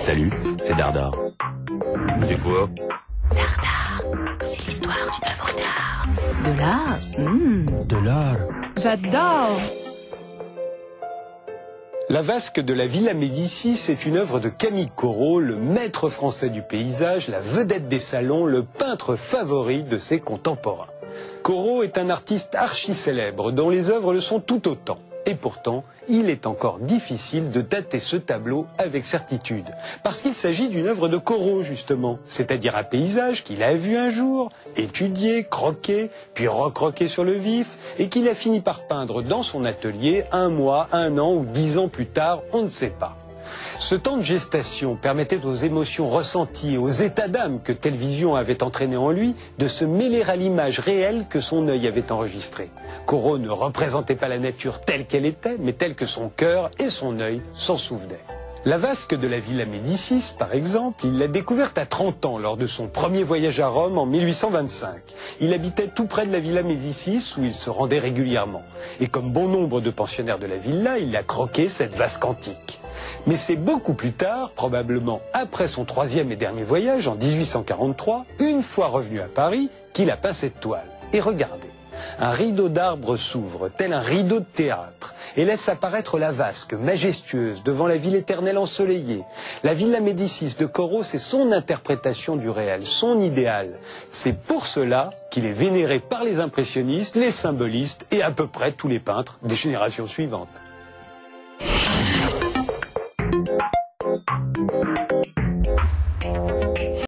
Salut, c'est Dardar. C'est quoi? Dardar, c'est l'histoire d'une œuvre d'art. De l'art. De l'art. J'adore. La Vasque de la Villa Médicis est une œuvre de Camille Corot, le maître français du paysage, la vedette des salons, le peintre favori de ses contemporains. Corot est un artiste archi-célèbre dont les œuvres le sont tout autant. Et pourtant, il est encore difficile de dater ce tableau avec certitude. Parce qu'il s'agit d'une œuvre de Corot, justement. C'est-à-dire un paysage qu'il a vu un jour, étudié, croqué, puis recroqué sur le vif, et qu'il a fini par peindre dans son atelier 1 mois, 1 an ou 10 ans plus tard, on ne sait pas. Ce temps de gestation permettait aux émotions ressenties, aux états d'âme que telle vision avait entraîné en lui, de se mêler à l'image réelle que son œil avait enregistrée. Corot ne représentait pas la nature telle qu'elle était, mais telle que son cœur et son œil s'en souvenaient. La Vasque de la Villa Médicis, par exemple, il l'a découverte à 30 ans lors de son premier voyage à Rome en 1825. Il habitait tout près de la Villa Médicis où il se rendait régulièrement. Et comme bon nombre de pensionnaires de la villa, il a croqué cette vasque antique. Mais c'est beaucoup plus tard, probablement après son 3e et dernier voyage en 1843, une fois revenu à Paris, qu'il a peint cette toile. Et regardez, un rideau d'arbres s'ouvre, tel un rideau de théâtre, et laisse apparaître la vasque majestueuse devant la ville éternelle ensoleillée. La Villa Médicis de Corot, c'est son interprétation du réel, son idéal. C'est pour cela qu'il est vénéré par les impressionnistes, les symbolistes et à peu près tous les peintres des générations suivantes.